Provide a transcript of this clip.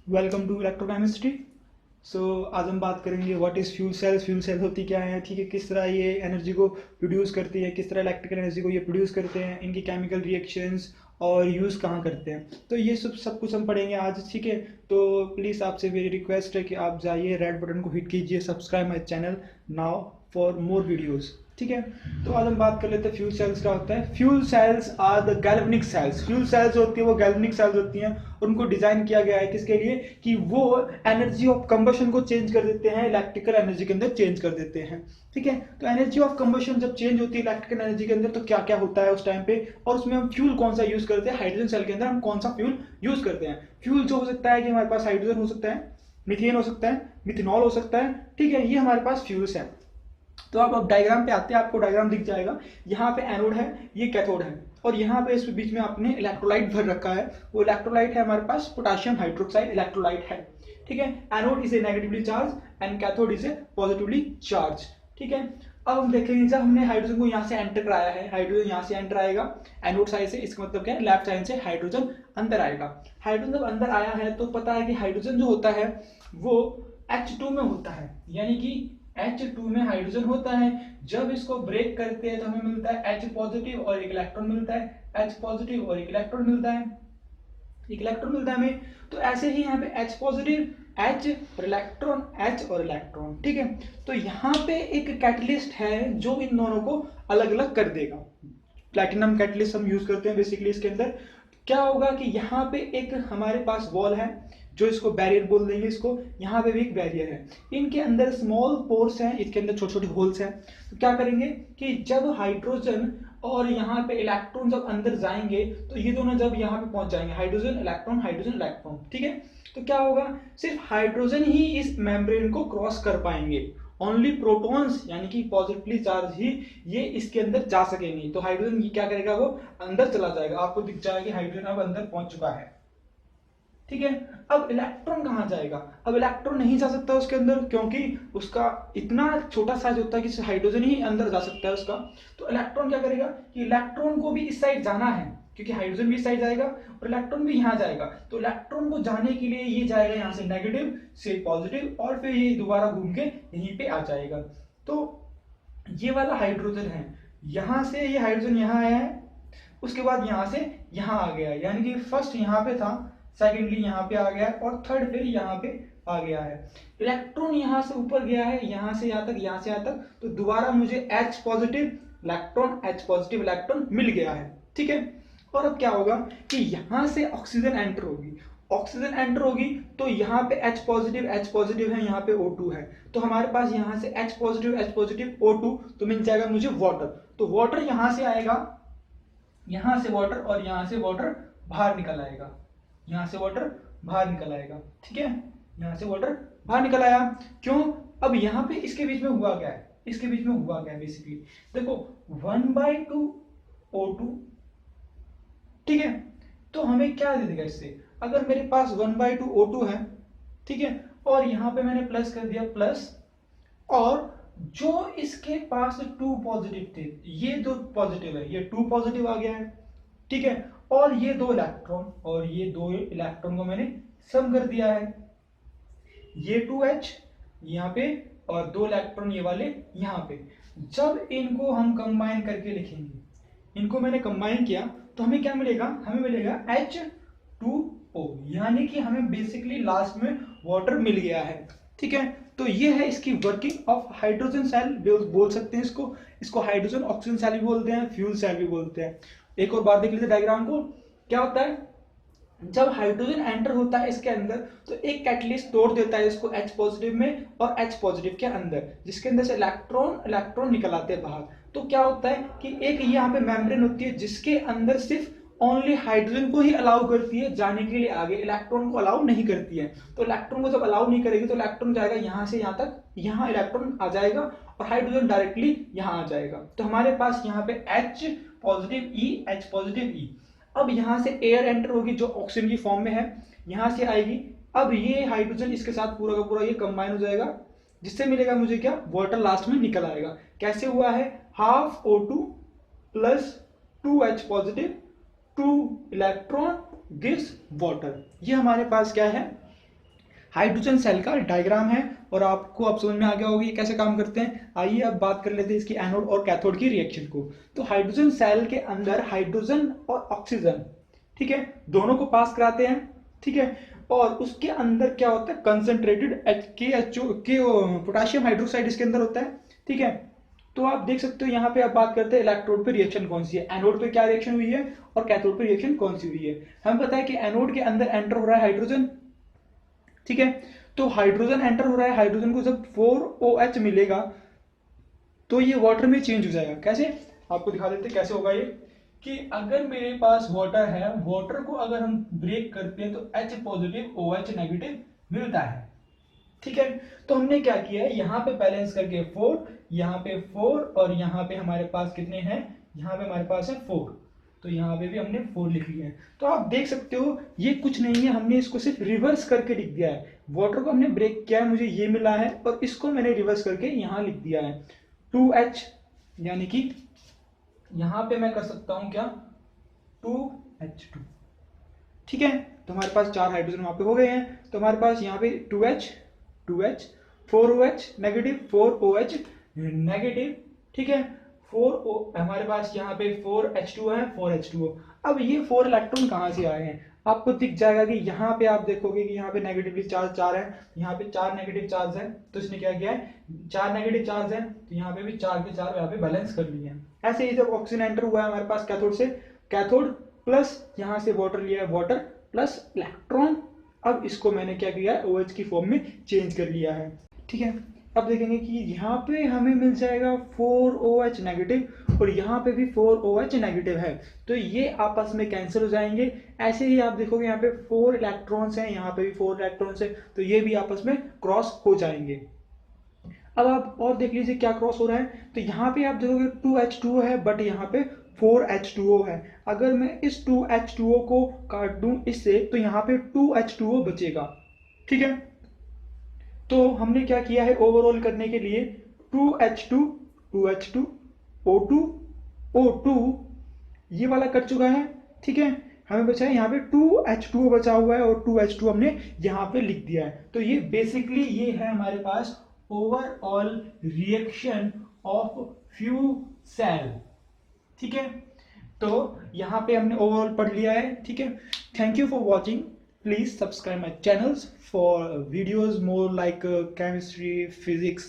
Welcome to electrochemistry. आज हम बात करेंगे what is fuel cells. Fuel cells होती क्या है, ठीक है, किस तरह ये एनर्जी को प्रोड्यूस करती है, किस तरह इलेक्ट्रिकल एनर्जी को ये प्रोड्यूस करते हैं, इनकी केमिकल रिएक्शंस और यूज़ कहाँ करते हैं। तो ये सब कुछ हम पढ़ेंगे आज, ठीक है। तो प्लीज़ आपसे मेरी रिक्वेस्ट है कि आप जाइए रेड बटन को हिट कीजिए, subscribe my channel now for more videos, ठीक है। तो आज हम बात कर लेते हैं फ्यूल सेल्स क्या होता है। Fuel cells are the galvanic cells. Fuel cells होती है वो गैल्वेनिक सेल्स होती हैं और उनको डिजाइन किया गया है किसके लिए, कि वो एनर्जी ऑफ कंबशन को चेंज कर देते हैं, इलेक्ट्रिकल एनर्जी के अंदर चेंज कर देते हैं, ठीक है। तो एनर्जी ऑफ कंबशन जब चेंज होती है इलेक्ट्रिकल एनर्जी के अंदर तो क्या क्या होता है उस टाइम पे, और उसमें हम फ्यूल कौन सा यूज करते हैं। हाइड्रोजन सेल के अंदर हम कौन सा फ्यूल यूज करते हैं। फ्यूल जो हो सकता है कि हमारे पास हाइड्रोजन हो सकता है, मीथेन हो सकता है, मिथेनॉल हो सकता है, ठीक है, ये हमारे पास फ्यूल्स हैं। तो आप अब डायग्राम पे आते हैं, आपको डायग्राम दिख जाएगा। यहाँ पे एनोड है, ये कैथोड है, और यहाँ पे इस बीच में आपने इलेक्ट्रोलाइट भर रखा है। वो इलेक्ट्रोलाइट है हमारे पास पोटेशियम हाइड्रोक्साइड इलेक्ट्रोलाइट है, ठीक है। Anode is a negatively charge and cathode is a positively charge, ठीक है। अब हम देखेंगे जब हमने हाइड्रोजन को यहाँ से एंटर कराया है, हाइड्रोजन यहाँ से एंटर आएगा एनोड साइड से, इसका मतलब क्या है, लेफ्ट साइड से हाइड्रोजन अंदर आएगा। हाइड्रोजन जब अंदर आया है तो पता है कि हाइड्रोजन जो होता है वो H2 में होता है, यानी कि H2 में हाइड्रोजन होता है। जब इसको ब्रेक करते हैं तो हमें मिलता है H पॉजिटिव और एक इलेक्ट्रॉन मिलता है, H पॉजिटिव और एक इलेक्ट्रॉन मिलता है, एक इलेक्ट्रॉन मिलता है हमें। तो ऐसे ही यहाँ पे H पॉजिटिव, H और इलेक्ट्रॉन, H और इलेक्ट्रॉन, ठीक है। तो यहाँ पे एक कैटलिस्ट है जो इन दोनों को अलग अलग कर देगा। प्लैटिनम कैटलिस्ट हम यूज करते हैं बेसिकली इसके अंदर। क्या होगा कि यहाँ पे एक हमारे पास वॉल है, जो इसको बैरियर बोल देंगे इसको, यहाँ पे भी एक बैरियर है, इनके अंदर स्मॉल पोर्स हैं, इसके अंदर छोटे छोटे होल्स हैं। तो क्या करेंगे कि जब हाइड्रोजन और यहाँ पे इलेक्ट्रॉन जब अंदर जाएंगे तो ये दोनों जब यहाँ पे पहुंच जाएंगे, हाइड्रोजन इलेक्ट्रॉन हाइड्रोजन इलेक्ट्रॉन, ठीक है। तो क्या होगा, सिर्फ हाइड्रोजन ही इस मेम्ब्रेन को क्रॉस कर पाएंगे, ओनली प्रोटॉन्स यानी कि पॉजिटिवली चार्ज ही ये इसके अंदर जा सकेंगे। तो हाइड्रोजन ये क्या करेगा, वो अंदर चला जाएगा, आपको दिख जाएगा कि हाइड्रोजन अब अंदर पहुंच चुका है, ठीक है। अब इलेक्ट्रॉन कहाँ जाएगा, अब इलेक्ट्रॉन नहीं जा सकता उसके अंदर, क्योंकि उसका इतना छोटा साइज होता है कि हाइड्रोजन ही अंदर जा सकता है उसका। तो इलेक्ट्रॉन क्या करेगा कि इलेक्ट्रॉन को भी इस साइड जाना है, क्योंकि हाइड्रोजन भी इस साइड जाएगा और इलेक्ट्रॉन भी यहाँ जाएगा। तो इलेक्ट्रॉन को जाने के लिए ये जाएगा यहाँ से नेगेटिव से पॉजिटिव, और फिर ये दोबारा घूम के यहीं पे आ जाएगा। तो ये वाला हाइड्रोजन है, यहाँ से ये हाइड्रोजन यहाँ आया है, उसके बाद यहाँ से यहाँ आ गया है, यानी कि फर्स्ट यहाँ पे था, सेकेंडली यहाँ पे आ गया है, और थर्ड फिर यहाँ पे आ गया है। इलेक्ट्रॉन यहाँ से ऊपर गया है, यहाँ से यहाँ तक, यहाँ से यहाँ तक, तो दोबारा मुझे H positive electron, H positive electron मिल गया है, ठीक है। और अब क्या होगा कि यहाँ से ऑक्सीजन एंटर होगी, ऑक्सीजन एंटर होगी तो यहाँ पे H पॉजिटिव है, यहाँ पे O2 है। तो हमारे पास यहाँ से H पॉजिटिव O2, तो मिल जाएगा मुझे वाटर। तो वाटर यहाँ से आएगा, यहाँ से वाटर, और यहाँ से वाटर बाहर निकल आएगा, यहाँ से वाटर बाहर निकल आएगा, ठीक है। यहाँ से वाटर बाहर निकल आया, क्यों, अब यहाँ पे इसके बीच में हुआ क्या है, इसके बीच में हुआ क्या है बेसिकली, देखो 1/2 O2, ठीक है। तो हमें क्या दे देगा इससे, अगर मेरे पास 1/2 O2 है, ठीक है, और यहाँ पे मैंने प्लस कर दिया प्लस, और जो इसके पास 2 पॉजिटिव थे, ये 2 पॉजिटिव है, ये 2 पॉजिटिव आ गया है, ठीक है। और ये 2 इलेक्ट्रॉन और ये 2 इलेक्ट्रॉन को मैंने सम कर दिया है, ये 2H यहाँ पे और 2 इलेक्ट्रॉन ये वाले यहाँ पे। जब इनको हम कंबाइन करके लिखेंगे, इनको मैंने कंबाइन किया तो हमें क्या मिलेगा, हमें मिलेगा H2O, यानी कि हमें बेसिकली लास्ट में वाटर मिल गया है, ठीक है। तो ये है इसकी वर्किंग ऑफ हाइड्रोजन सेल बोल सकते हैं इसको, इसको हाइड्रोजन ऑक्सीजन सेल भी बोलते हैं, फ्यूल सेल भी बोलते हैं। एक और बार देख लीजिए डायग्राम को, क्या होता है जब हाइड्रोजन एंटर होता है इसके अंदर तो एक कैटलिस्ट तोड़ देता है इसको H पॉजिटिव में और H पॉजिटिव के अंदर, जिसके अंदर से इलेक्ट्रॉन निकल आते हैं बाहर। तो क्या होता है कि एक यहाँ पे मेम्ब्रेन होती है जिसके अंदर सिर्फ ओनली हाइड्रोजन को ही अलाउ करती है जाने के लिए आगे, इलेक्ट्रॉन को अलाउ नहीं करती है। तो इलेक्ट्रॉन को जब अलाउ नहीं करेगी तो इलेक्ट्रॉन जाएगा यहाँ से यहाँ तक, यहाँ इलेक्ट्रॉन आ जाएगा और हाइड्रोजन डायरेक्टली यहाँ आ जाएगा। तो हमारे पास यहाँ पे H positive E, H positive E। अब यहाँ से एयर एंटर होगी जो ऑक्सीजन की फॉर्म में है, यहाँ से आएगी। अब ये हाइड्रोजन इसके साथ पूरा का पूरा ये कंबाइन हो जाएगा, जिससे मिलेगा मुझे क्या, वाटर लास्ट में निकल आएगा। कैसे हुआ है, half O2 plus 2H positive 2 electron gives water. ये हमारे पास क्या है, हाइड्रोजन सेल का डायग्राम है और आपको अब समझ में आ गया होगा ये कैसे काम करते हैं। आइए अब बात कर लेते हैं इसकी एनोड और कैथोड की रिएक्शन को। तो हाइड्रोजन सेल के अंदर हाइड्रोजन और ऑक्सीजन, ठीक है, दोनों को पास कराते हैं, ठीक है, और उसके अंदर क्या होता है, कंसंट्रेटेड पोटेशियम हाइड्रोक्साइड इसके अंदर होता है, ठीक है। तो आप देख सकते हो यहाँ पे आप बात करते हैं इलेक्ट्रोड पे रिएक्शन कौन सी है, एनोड पे क्या रिएक्शन हुई है और कैथोड पे रिएक्शन कौन सी हुई है। हमें पता है कि एनोड के अंदर एंटर हो रहा है हाइड्रोजन, ठीक है। तो हाइड्रोजन एंटर हो रहा है, हाइड्रोजन को जब 4OH मिलेगा तो ये वाटर में चेंज हो जाएगा। कैसे, आपको दिखा देते कैसे होगा ये, कि अगर मेरे पास वाटर है, वाटर को अगर हम ब्रेक करते हैं तो H पॉजिटिव OH नेगेटिव मिलता है, ठीक है। तो हमने क्या किया है, यहाँ पे बैलेंस करके 4, यहाँ पे 4 और यहाँ पे हमारे पास कितने हैं, यहाँ पे हमारे पास है 4, तो यहाँ पे भी हमने 4 लिख लिया है। तो आप देख सकते हो ये कुछ नहीं है, हमने इसको सिर्फ रिवर्स करके लिख दिया है। वाटर को हमने ब्रेक किया है, मुझे ये मिला है, और इसको मैंने रिवर्स करके यहाँ लिख दिया है 2H, यानी कि यहाँ पे मैं कर सकता हूँ क्या, 2H2, ठीक है। तो हमारे पास 4 हाइड्रोजन वहां पे हो गए हैं, तो हमारे पास यहाँ पे 2H 4OH negative 4OH negative, ठीक है। हमारे पास यहाँ पे 4H2 है 4H2O। अब ये 4 इलेक्ट्रॉन कहाँ से आए हैं, आपको दिख जाएगा कि यहाँ पे आप देखोगे कि यहाँ पे नेगेटिवली चार्ज 4 है, यहाँ पे 4 नेगेटिव चार्ज है, तो इसने क्या किया है, 4 नेगेटिव चार्ज है तो यहाँ पे भी 4 के 4 यहाँ पे बैलेंस कर लिए हैं। ऐसे ही जब ऑक्सीजन एंटर हुआ है हमारे पास कैथोड से, कैथोड प्लस यहाँ से वाटर लिया है, वाटर प्लस इलेक्ट्रॉन, अब इसको मैंने क्या किया है, OH की फॉर्म में चेंज कर लिया है, ठीक है। अब देखेंगे कि यहाँ पे हमें मिल जाएगा 4OH नेगेटिव और यहाँ पे भी 4OH नेगेटिव है, तो ये आपस में कैंसिल हो जाएंगे। ऐसे ही आप देखोगे यहाँ पे 4 इलेक्ट्रॉन्स हैं, यहाँ पे भी 4 इलेक्ट्रॉन्स हैं, तो ये भी आपस में क्रॉस हो जाएंगे। अब आप और देख लीजिए क्या क्रॉस हो रहा है, तो यहाँ पे आप देखोगे 2H2O है बट यहाँ पे 4H2O है। अगर मैं इस 2H2O को काट दूं इससे तो यहाँ पे 2H2O बचेगा, ठीक है। तो हमने क्या किया है, ओवरऑल करने के लिए 2H2 2H2 O2 O2 ये वाला कट चुका है, ठीक है। हमें बचा है यहाँ पे 2H2O बचा हुआ है और 2H2 हमने यहाँ पे लिख दिया है। तो ये बेसिकली ये है हमारे पास overall reaction of fuel cell, ठीक है। तो यहाँ पे हमने ओवरऑल पढ़ लिया है, ठीक है। Thank you for watching, please subscribe my channels for videos more like chemistry, physics